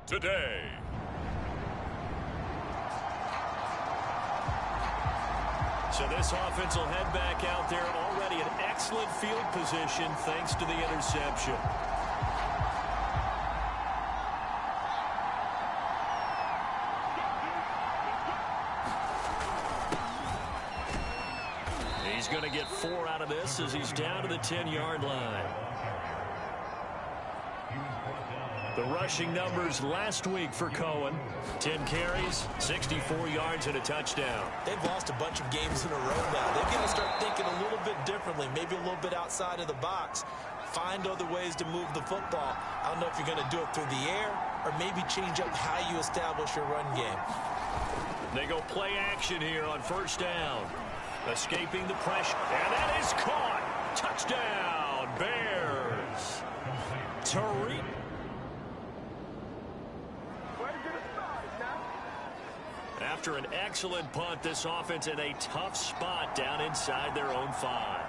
today. So this offense will head back out there, already in excellent field position thanks to the interception. He's going to get 4 out of this as he's down to the 10-yard line. The rushing numbers last week for Cohen. 10 carries, 64 yards, and a touchdown. They've lost a bunch of games in a row now. They've got to start thinking a little bit differently, maybe a little bit outside of the box. Find other ways to move the football. I don't know if you're going to do it through the air or maybe change up how you establish your run game. They go play action here on first down. Escaping the pressure, and that is caught. Touchdown, Bears. Tariq. After an excellent punt, this offense in a tough spot down inside their own 5.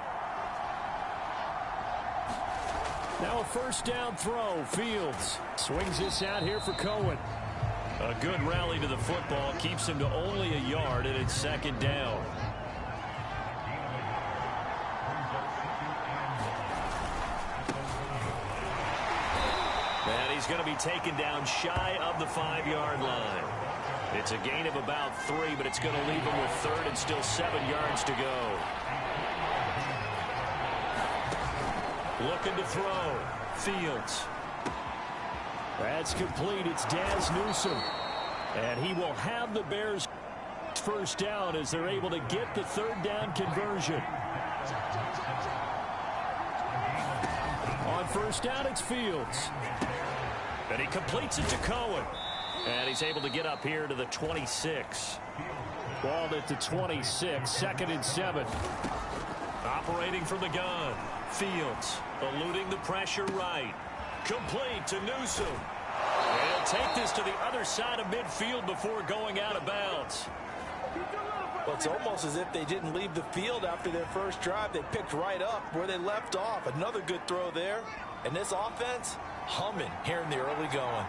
Now a first down throw. Fields swings this out here for Cohen. A good rally to the football keeps him to only a yard, and it's second down. And he's going to be taken down shy of the 5-yard line. It's a gain of about 3, but it's going to leave him with 3rd and still 7 yards to go. Looking to throw. Fields. That's complete. It's Daz Newsome. And he will have the Bears first down as they're able to get the 3rd down conversion. On first down, it's Fields. And he completes it to Cohen. And he's able to get up here to the 26. Balled at the 26, 2nd and 7. Operating from the gun. Fields eluding the pressure right. Complete to Newsome. And he'll take this to the other side of midfield before going out of bounds. Well, it's almost as if they didn't leave the field after their first drive. They picked right up where they left off. Another good throw there. And this offense, humming here in the early going.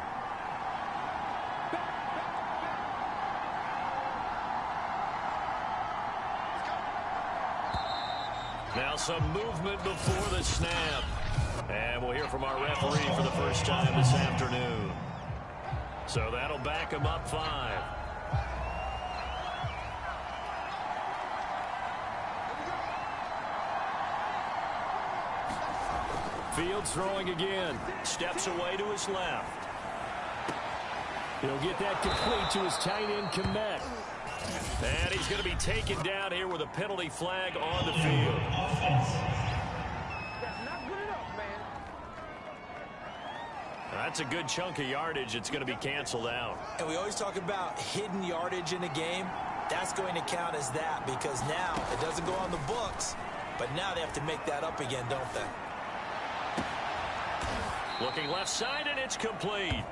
Now some movement before the snap. And we'll hear from our referee for the first time this afternoon. So that'll back him up 5. Fields throwing again. Steps away to his left. He'll get that complete to his tight end, Komet. And he's going to be taken down here with a penalty flag on the field. That's a good chunk of yardage. It's going to be canceled out. And we always talk about hidden yardage in a game. That's going to count as that because now it doesn't go on the books, but now they have to make that up again, don't they? Looking left side, and it's complete.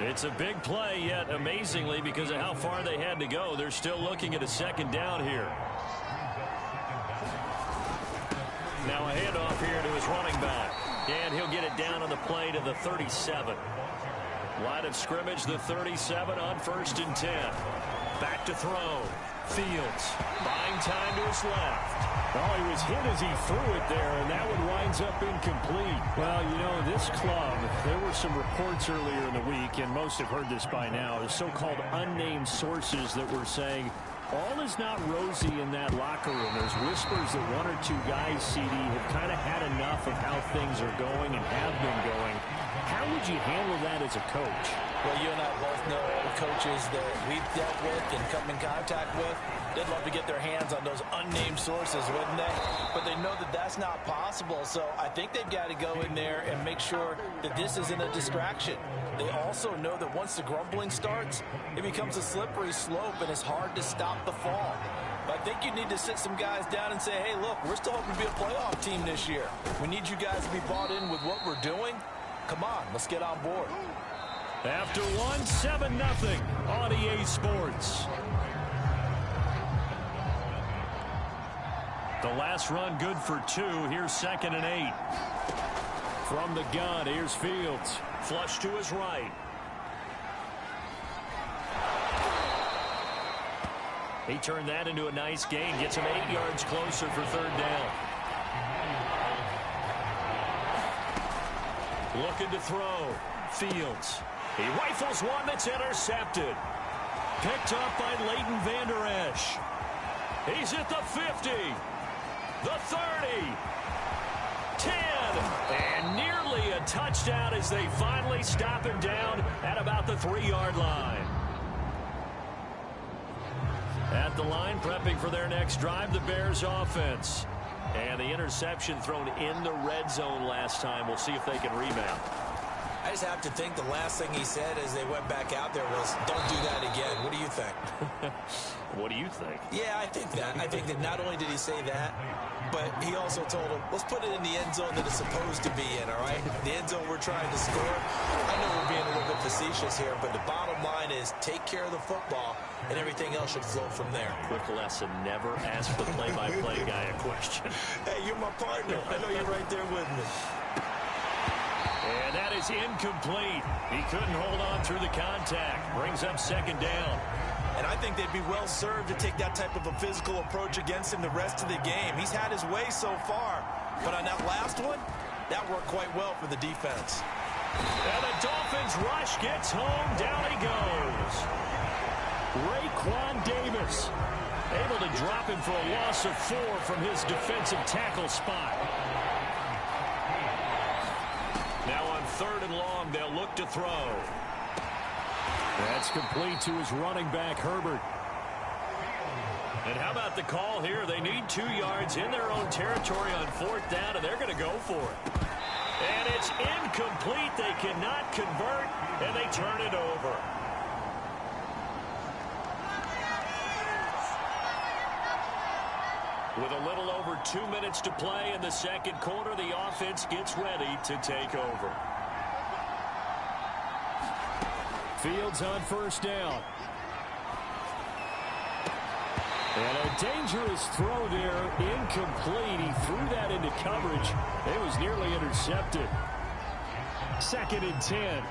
It's a big play, yet amazingly, because of how far they had to go, they're still looking at a 2nd down here. Now a handoff here to his running back. And he'll get it down on the play to the 37. Line of scrimmage, the 37 on 1st and 10. Back to throw. Fields buying time to his left. Oh, he was hit as he threw it there, and that one winds up incomplete. Well, you know, this club, there were some reports earlier in the week, and most have heard this by now, the so-called unnamed sources that were saying all is not rosy in that locker room. There's whispers that 1 or 2 guys, CD, have kind of had enough of how things are going and have been going. How would you handle that as a coach? Well, you and I both know the coaches that we've dealt with and come in contact with. They'd love to get their hands on those unnamed sources, wouldn't they? But they know that that's not possible, so I think they've got to go in there and make sure that this isn't a distraction. They also know that once the grumbling starts, it becomes a slippery slope, and it's hard to stop the fall. But I think you need to sit some guys down and say, hey, look, we're still hoping to be a playoff team this year. We need you guys to be bought in with what we're doing. Come on, let's get on board. After 7-0 on EA Sports. The last run good for 2. Here's 2nd and 8. From the gun, here's Fields. Flush to his right. He turned that into a nice gain. Gets him 8 yards closer for third down. Looking to throw. Fields. He rifles one that's intercepted. Picked up by Leighton Vander Esch. He's at the 50. The 30. 10. And nearly a touchdown as they finally stop him down at about the 3-yard line. At the line, prepping for their next drive, the Bears offense. And the interception thrown in the red zone last time. We'll see if they can rebound. I just have to think the last thing he said as they went back out there was, don't do that again. What do you think? What do you think? Yeah, I think that. I think that not only did he say that, but he also told him, let's put it in the end zone that it's supposed to be in, all right? The end zone we're trying to score. I know we're being a little bit facetious here, but the bottom line is take care of the football, and everything else should flow from there. Quick lesson, never ask the play-by-play guy a question. Hey, you're my partner. I know you're right there with me. And that is incomplete. He couldn't hold on through the contact. Brings up second down. And I think they'd be well served to take that type of a physical approach against him the rest of the game. He's had his way so far. But on that last one, that worked quite well for the defense. And the Dolphins rush gets home. Down he goes. Raekwon Davis able to drop him for a loss of 4 from his defensive tackle spot. Now on 3rd and long, they'll look to throw. That's complete to his running back, Herbert. And how about the call here? They need 2 yards in their own territory on 4th down, and they're going to go for it. And it's incomplete. They cannot convert, and they turn it over. With a little over 2 minutes to play in the second quarter, the offense gets ready to take over. Fields on 1st down. And a dangerous throw there, incomplete. He threw that into coverage. It was nearly intercepted. 2nd and 10.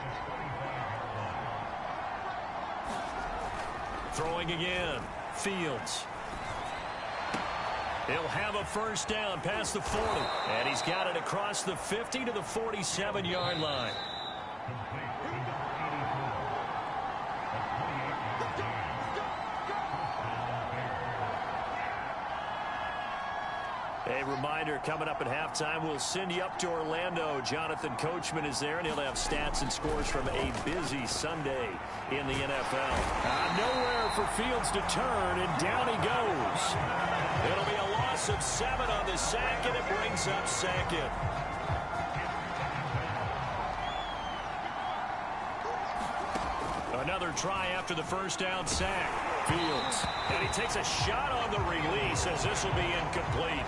Throwing again. Fields. He'll have a 1st down past the 40. And he's got it across the 50 to the 47-yard line. A reminder, coming up at halftime, we'll send you up to Orlando. Jonathan Coachman is there, and he'll have stats and scores from a busy Sunday in the NFL. Nowhere for Fields to turn, and down he goes. It'll be a loss of 7 on the sack, and it brings up 2nd. Another try after the 1st down sack. Fields. And he takes a shot on the release as this will be incomplete.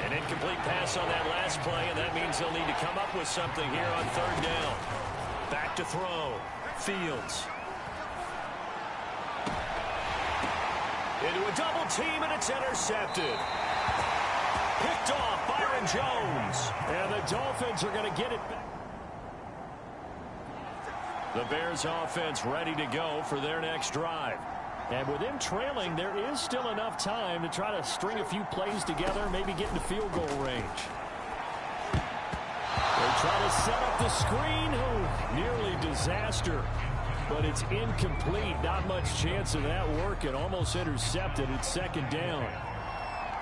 An incomplete pass on that last play, and that means they'll need to come up with something here on 3rd down. Back to throw. Fields. Into a double team, and it's intercepted. Picked off Byron Jones. And the Dolphins are going to get it back. The Bears offense ready to go for their next drive. And with them trailing, there is still enough time to try to string a few plays together, maybe get into field goal range. They try to set up the screen. Oh, nearly disaster. But it's incomplete. Not much chance of that working. Almost intercepted. It's 2nd down.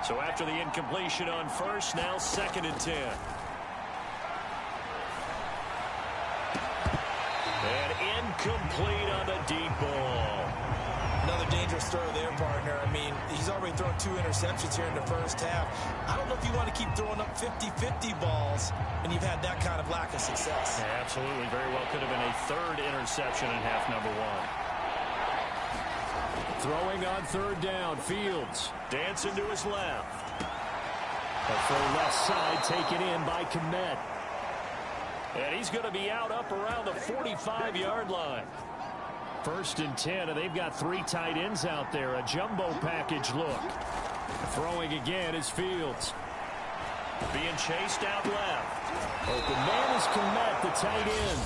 So after the incompletion on 1st, now 2nd and 10. And incomplete on the deep ball. Another dangerous throw there, partner. I mean, he's already thrown 2 interceptions here in the 1st half. I don't know if you want to keep throwing up 50-50 balls and you've had that kind of lack of success. Yeah, absolutely. Very well could have been a 3rd interception in half number 1. Throwing on 3rd down. Fields dancing to his left. A full left side taken in by Kmet. And he's going to be out up around the 45-yard line. 1st and 10, and they've got 3 tight ends out there. A jumbo package look. Throwing again is Fields. Being chased out left. Open man is Kmet, the tight end.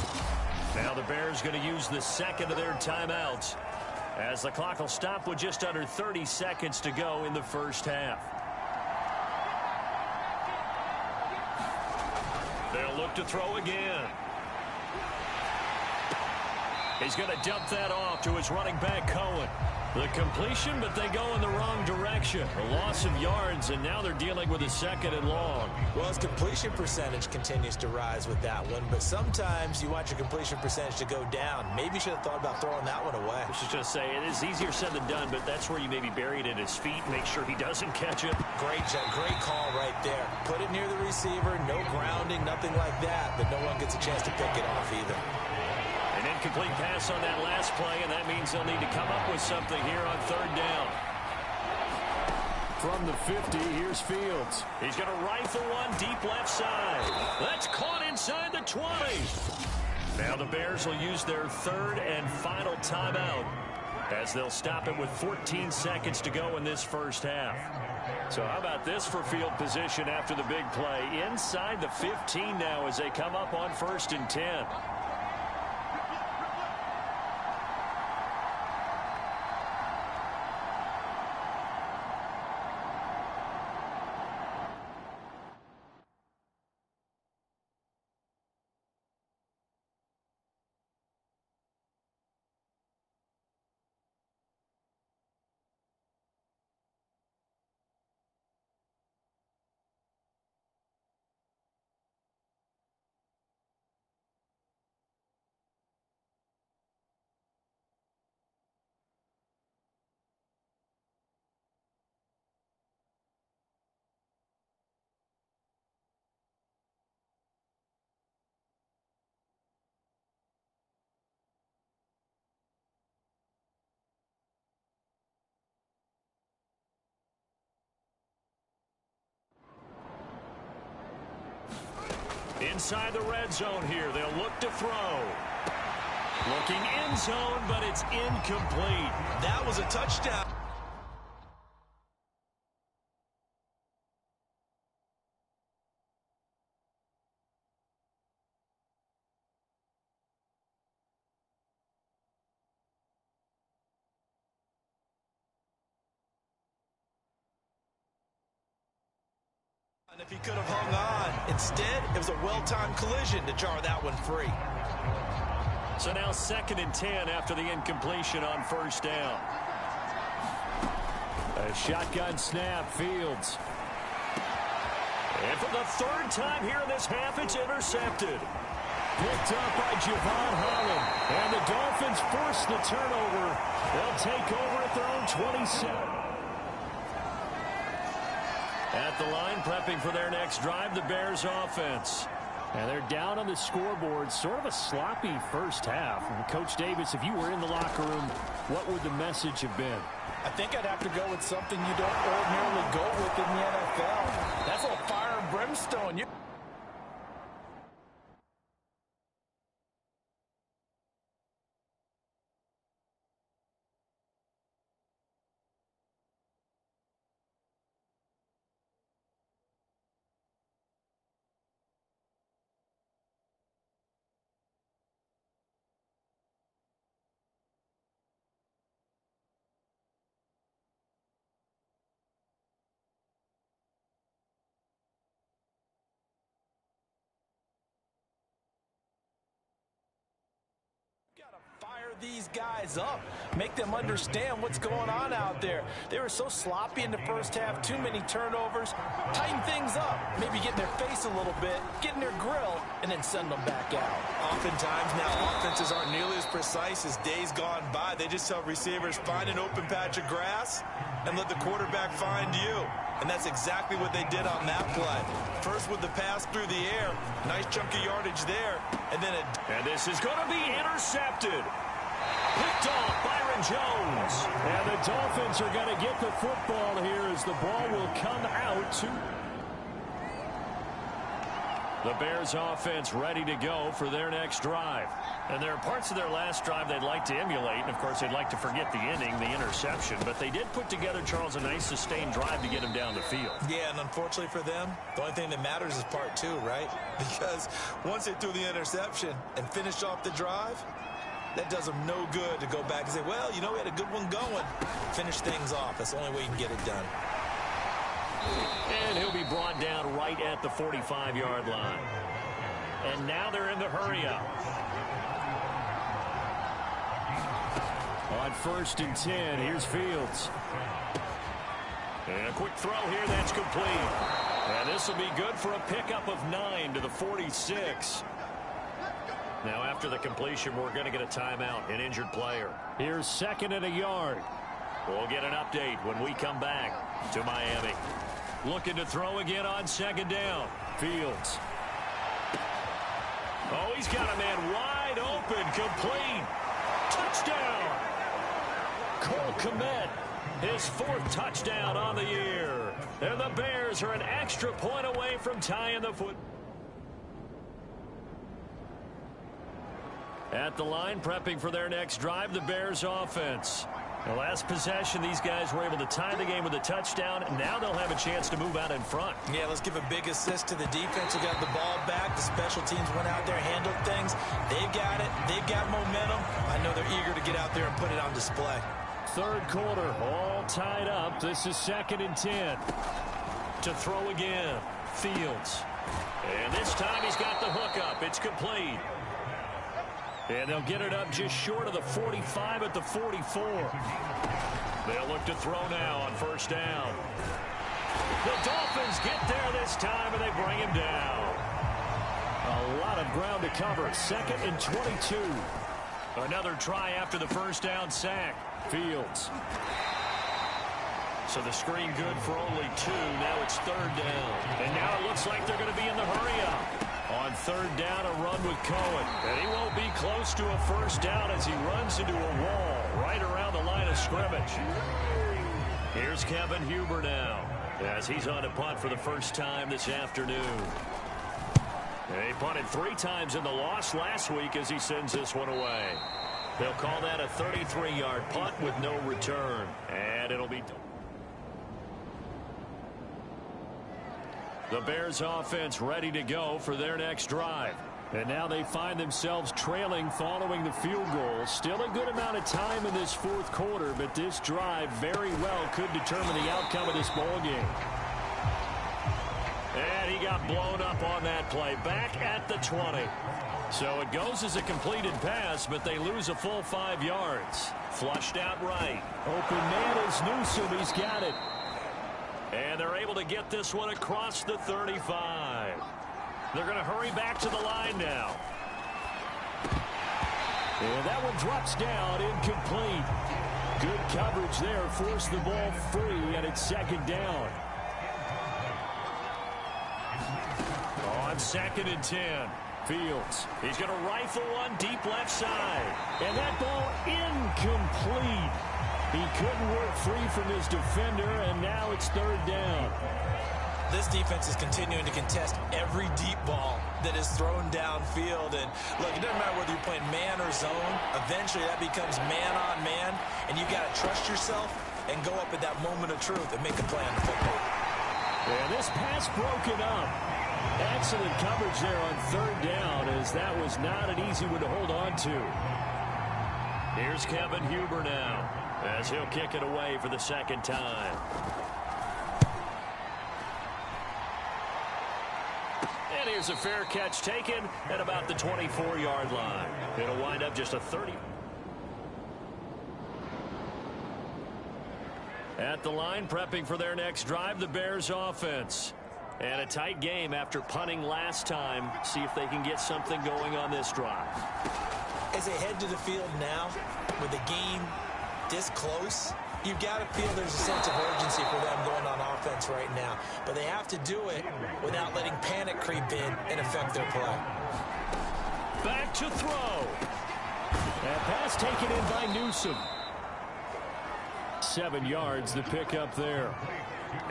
Now the Bears going to use the 2nd of their timeouts as the clock will stop with just under 30 seconds to go in the first half. They'll look to throw again. He's going to dump that off to his running back, Cohen. The completion, but they go in the wrong direction. A loss of yards, and now they're dealing with a second and long. Well, his completion percentage continues to rise with that one, but sometimes you want your completion percentage to go down. Maybe you should have thought about throwing that one away. I should just say, it is easier said than done, but that's where you maybe bury it at his feet, make sure he doesn't catch it. Great call right there. Put it near the receiver, no grounding, nothing like that, but no one gets a chance to pick it off either. An incomplete pass on that last play, and that means they'll need to come up with something here on third down. From the 50, here's Fields. He's going to rifle one deep left side. That's caught inside the 20. Now the Bears will use their third and final timeout, as they'll stop it with 14 seconds to go in this first half. So how about this for field position after the big play? Inside the 15 now as they come up on 1st and 10. Inside the red zone here, they'll look to throw. Looking end zone, but it's incomplete. That was a touchdown. And if he could have hung on. Instead, it was a well-timed collision to jar that one free. So now 2nd and 10 after the incompletion on 1st down. A shotgun snap, Fields. And for the 3rd time here in this half, it's intercepted. Picked up by Javon Holland. And the Dolphins force the turnover. They'll take over at their own 27. At the line, prepping for their next drive, the Bears offense. And they're down on the scoreboard. Sort of a sloppy first half. And Coach Davis, if you were in the locker room, what would the message have been? I think I'd have to go with something you don't ordinarily go with in the NFL. That's a little fire and brimstone. Fire these guys up. Make them understand what's going on out there. They were so sloppy in the first half. Too many turnovers. Tighten things up. Maybe get in their face a little bit. Get in their grill. And then send them back out. Oftentimes now offenses aren't nearly as precise as days gone by. They just tell receivers, find an open patch of grass and let the quarterback find you. And that's exactly what they did on that play. First with the pass through the air. Nice chunk of yardage there. And then and this is going to be intercepted. Picked off Byron Jones. And the Dolphins are going to get the football here as the ball will come out to the Bears offense ready to go for their next drive. And there are parts of their last drive they'd like to emulate. And, of course, they'd like to forget the inning, the interception. But they did put together, Charles, a nice sustained drive to get him down the field. Yeah, and unfortunately for them, the only thing that matters is part 2, right? Because once they threw the interception and finished off the drive, that does them no good to go back and say, well, you know, we had a good one going. Finish things off. That's the only way you can get it done. And he'll be brought down right at the 45-yard line. And now they're in the hurry-up. On 1st and 10, here's Fields. And a quick throw here, that's complete. And this will be good for a pickup of 9 to the 46. Now, after the completion, we're going to get a timeout, an injured player. Here's 2nd and a yard. We'll get an update when we come back to Miami. Looking to throw again on 2nd down. Fields. Oh, he's got a man wide open, complete. Touchdown. Cole Kmet, his 4th touchdown on the year. And the Bears are an extra point away from tying the foot. At the line, prepping for their next drive, the Bears offense. The last possession, these guys were able to tie the game with a touchdown. Now they'll have a chance to move out in front. Yeah, let's give a big assist to the defense who got the ball back. The special teams went out there, handled things. They've got it. They've got momentum. I know they're eager to get out there and put it on display. 3rd quarter, all tied up. This is 2nd and 10. To throw again, Fields. And this time he's got the hook up. It's complete. And they'll get it up just short of the 45 at the 44. They'll look to throw now on 1st down. The Dolphins get there this time, and they bring him down. A lot of ground to cover. 2nd and 22. Another try after the 1st down sack. Fields. So the screen good for only 2. Now it's 3rd down. And now it looks like they're going to be in the hurry-up. On 3rd down, a run with Cohen. And he won't be close to a 1st down as he runs into a wall right around the line of scrimmage. Here's Kevin Huber now as he's on to punt for the first time this afternoon. And he punted 3 times in the loss last week as he sends this one away. They'll call that a 33-yard punt with no return. And it'll be... The Bears offense ready to go for their next drive. And now they find themselves trailing following the field goal. Still a good amount of time in this 4th quarter, but this drive very well could determine the outcome of this ball game. And he got blown up on that play. Back at the 20. So it goes as a completed pass, but they lose a full 5 yards. Flushed out right. Open man is Newsome. He's got it. And they're able to get this one across the 35. They're going to hurry back to the line now. And that one drops down, incomplete. Good coverage there, forced the ball free, and it's 2nd down. On 2nd and 10, Fields. He's going to rifle one deep left side. And that ball incomplete. He couldn't work free from his defender, and now it's 3rd down. This defense is continuing to contest every deep ball that is thrown downfield. And look, it doesn't matter whether you're playing man or zone. Eventually, that becomes man on man, and you've got to trust yourself and go up at that moment of truth and make a play on the football. And this pass broken up. Excellent coverage there on 3rd down, as that was not an easy one to hold on to. Here's Kevin Huber now, as he'll kick it away for the 2nd time. And here's a fair catch taken at about the 24-yard line. It'll wind up just a 30. At the line, prepping for their next drive, the Bears offense. And a tight game after punting last time. See if they can get something going on this drive. As they head to the field now, with the game this close, you've got to feel there's a sense of urgency for them going on offense right now. But they have to do it without letting panic creep in and affect their play. Back to throw. That pass taken in by Newsome. 7 yards, the pickup there.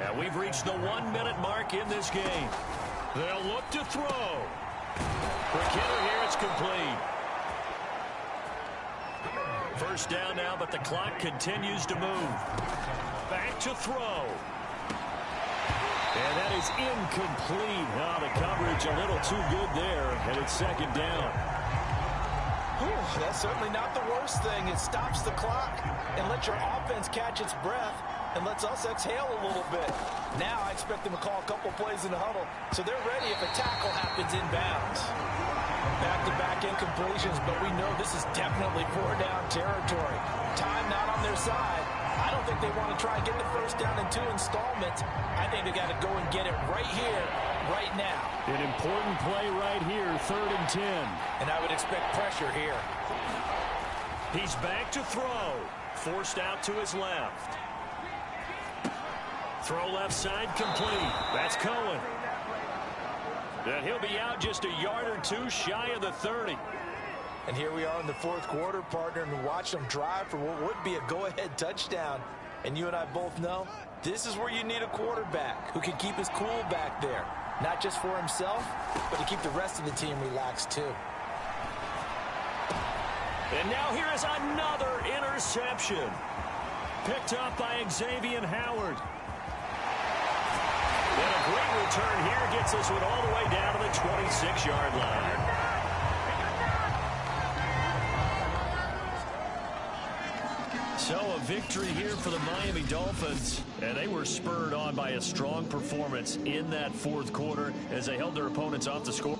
And we've reached the 1-minute mark in this game. They'll look to throw. For Kenner here, it's complete. First down now, but the clock continues to move. Back to throw. And that is incomplete. Oh, the coverage a little too good there, and it's 2nd down. Whew, that's certainly not the worst thing. It stops the clock and lets your offense catch its breath and lets us exhale a little bit. Now I expect them to call a couple plays in the huddle so they're ready if a tackle happens inbounds. Back-to-back incompletions, but we know this is definitely four-down territory. Time not on their side. I don't think they want to try and get the first down in 2 installments. I think they got to go and get it right here, right now. An important play right here, 3rd and 10. And I would expect pressure here. He's back to throw. Forced out to his left. Throw left side complete. That's Cohen. And he'll be out just a yard or 2 shy of the 30. And here we are in the 4th quarter, partner, and watch them drive for what would be a go-ahead touchdown. And you and I both know this is where you need a quarterback who can keep his cool back there. Not just for himself, but to keep the rest of the team relaxed too. And now here is another interception. Picked up by Xavier Howard. And a great return here gets us one all the way down to the 26-yard line. So a victory here for the Miami Dolphins, and they were spurred on by a strong performance in that 4th quarter as they held their opponents off the score.